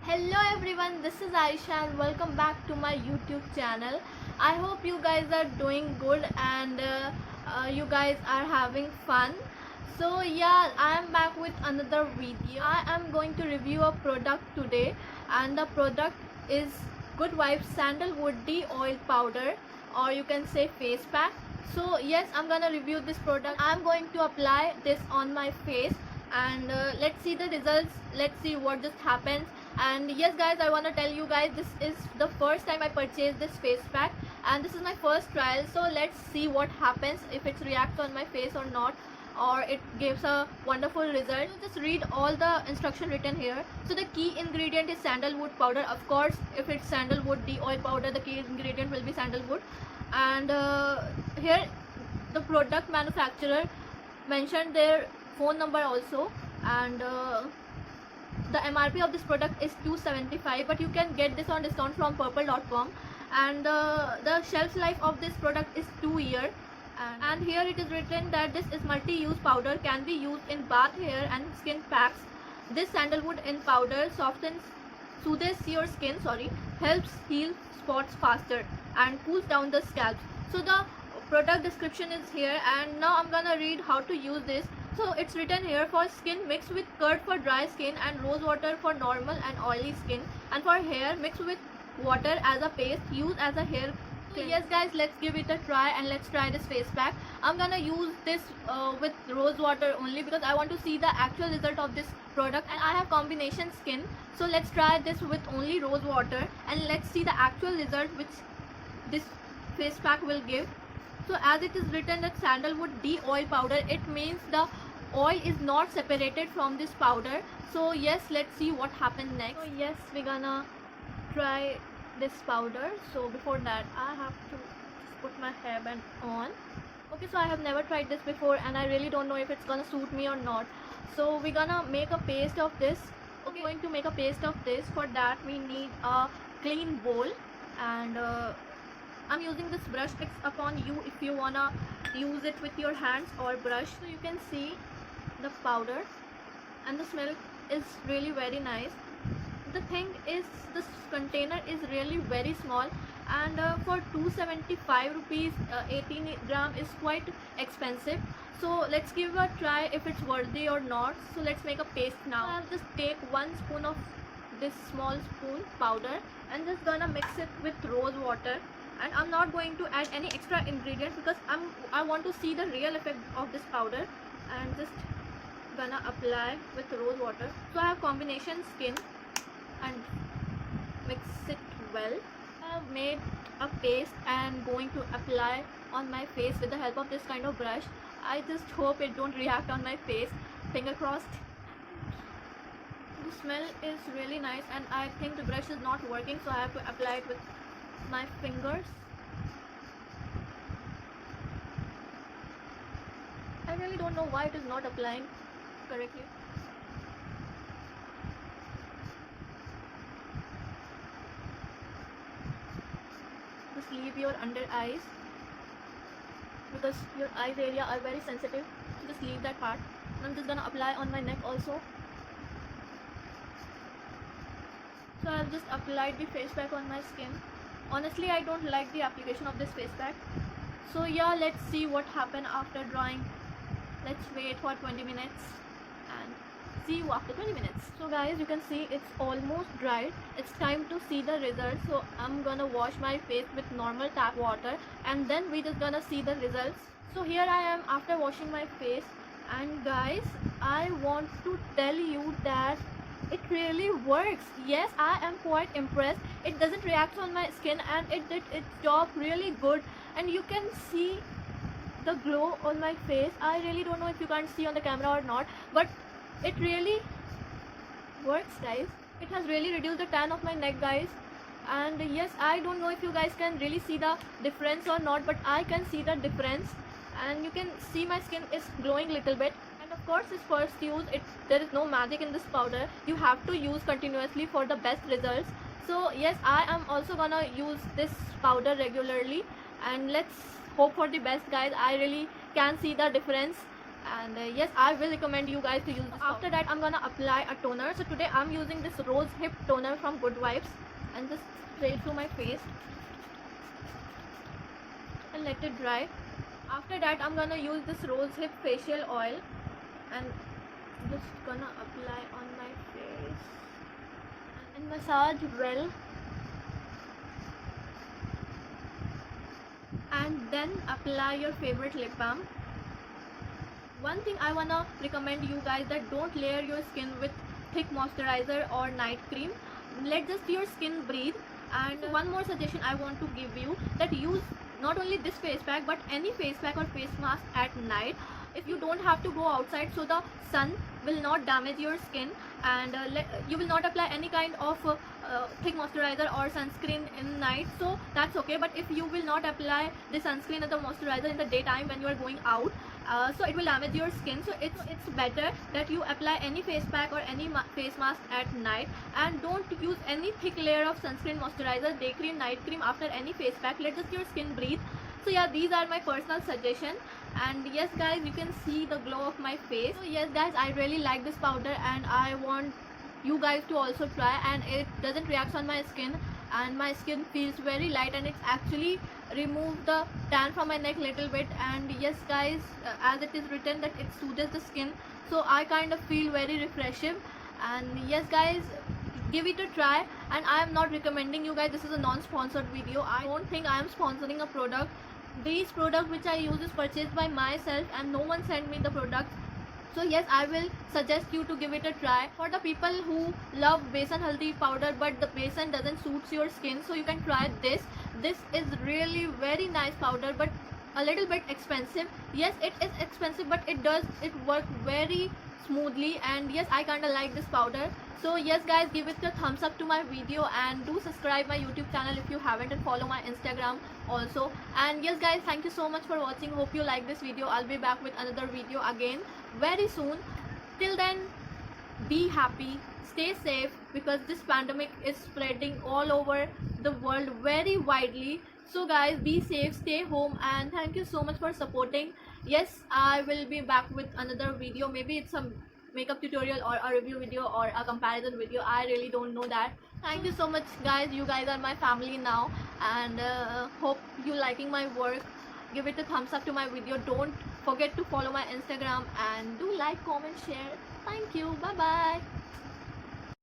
Hello everyone, this is Aisha and welcome back to my YouTube channel. I hope you guys are doing good and you guys are having fun. So yeah, I am back with another video. I am going to review a product today and the product is Good Vibes Sandalwood De-Oil Powder, or you can say face pack. So yes, I'm gonna review this product. I'm going to apply this on my face and let's see the results. Let's see what just happens. And yes guys, I want to tell you guys, this is the first time I purchased this face pack and this is my first trial. So let's see what happens, if it reacts on my face or not, or it gives a wonderful result. So just read all the instruction written here. So the key ingredient is sandalwood powder. Of course, if it's sandalwood de-oil powder, the key ingredient will be sandalwood. And here the product manufacturer mentioned their phone number also, and the MRP of this product is 275, but you can get this on discount from purple.com. And the shelf life of this product is 2 years. And here it is written that this is multi-use powder, can be used in bath, hair and skin packs. This sandalwood in powder soothes your skin, helps heal spots faster and cools down the scalp. So the product description is here, and now I'm gonna read how to use this. So it's written here: for skin, mix with curd for dry skin and rose water for normal and oily skin, and for hair, mix with water as a paste, use as a hair. So yes guys, let's give it a try and let's try this face pack. I'm gonna use this with rose water only because I want to see the actual result of this product, and I have combination skin. So let's try this with only rose water and let's see the actual result which this face pack will give. So as it is written that sandalwood de-oil powder, it means the oil is not separated from this powder. So yes, let's see what happens next. So yes, we're gonna try this powder. So before that, I have to just put my hairband on. Okay, so I have never tried this before and I really don't know if it's gonna suit me or not. So we're gonna make a paste of this. Okay, going to make a paste of this. For that we need a clean bowl, and I'm using this brush. It's upon you if you wanna use it with your hands or brush. So you can see the powder and the smell is really very nice. The thing is, this container is really very small, and for 275 rupees 18 gram is quite expensive. So let's give a try if it's worthy or not. So let's make a paste now. I'll just take 1 spoon of this small spoon powder and just gonna mix it with rose water, and I'm not going to add any extra ingredients because I want to see the real effect of this powder, and just gonna apply with rose water. So I have combination skin and mix it well. I have made a paste and going to apply on my face with the help of this kind of brush. I just hope it don't react on my face. Finger crossed. The smell is really nice and I think the brush is not working, so I have to apply it with my fingers. I really don't know why it is not applying correctly. Just leave your under eyes because your eyes area are very sensitive. Just leave that part. I'm just gonna apply on my neck also. So I've just applied the face pack on my skin. Honestly, I don't like the application of this face pack. So yeah, let's see what happened after drying. Let's wait for 20 minutes and see you after 20 minutes. So guys, you can see it's almost dried. It's time to see the results. So I'm gonna wash my face with normal tap water and then we just gonna see the results. So here I am after washing my face, and guys, I want to tell you that it really works. Yes, I am quite impressed. It doesn't react on my skin and it did its job really good, and you can see the glow on my face. I really don't know if you can't see on the camera or not, but it really works guys. It has really reduced the tan of my neck guys, and yes, I don't know if you guys can really see the difference or not, but I can see the difference, and you can see my skin is glowing little bit. And of course, it's first use. There is no magic in this powder. You have to use continuously for the best results. So yes, I am also gonna use this powder regularly, and let's hope for the best guys. I really can see the difference, and yes, I will recommend you guys to use this. After that, I'm gonna apply a toner. So today I'm using this Rose Hip Toner from Good Vibes, and just spray it through my face and let it dry. After that, I'm gonna use this Rose Hip facial oil and just gonna apply on my face and massage well, and then apply your favorite lip balm. One thing I wanna recommend you guys, that don't layer your skin with thick moisturizer or night cream. Let just your skin breathe. And one more suggestion I want to give you, that use not only this face pack but any face pack or face mask at night, if you don't have to go outside, so the sun will not damage your skin, and you will not apply any kind of thick moisturizer or sunscreen in night, so that's okay. But if you will not apply the sunscreen or the moisturizer in the daytime when you are going out, so it will damage your skin. So it's better that you apply any face pack or any face mask at night, and don't use any thick layer of sunscreen, moisturizer, day cream, night cream after any face pack. Let just your skin breathe. So yeah, these are my personal suggestion. And yes guys, you can see the glow of my face. So yes guys, I really like this powder and I want you guys to also try, and it doesn't react on my skin, and my skin feels very light, and it's actually removed the tan from my neck little bit. And yes guys, as it is written that it soothes the skin, so I kind of feel very refreshing. And yes guys, give it a try. And I am not recommending you guys, this is a non-sponsored video. I don't think I am sponsoring a product. These products which I use is purchased by myself and no one sent me the product. So yes, I will suggest you to give it a try. For the people who love besan haldi powder but the besan doesn't suit your skin, so you can try this. This is really very nice powder but a little bit expensive. Yes, it is expensive but it work very smoothly, and yes, I kinda like this powder. So yes guys, give it a thumbs up to my video, and do subscribe my YouTube channel if you haven't, and follow my Instagram also. And yes guys, thank you so much for watching. Hope you like this video. I'll be back with another video again very soon. Till then, be happy, stay safe, because this pandemic is spreading all over the world very widely. So guys, be safe, stay home, and thank you so much for supporting. Yes, I will be back with another video. Maybe it's a makeup tutorial or a review video or a comparison video. I really don't know that. Thank you so much guys. You guys are my family now, and hope you liking my work. Give it a thumbs up to my video. Don't forget to follow my Instagram, and do like, comment, share. Thank you. Bye bye.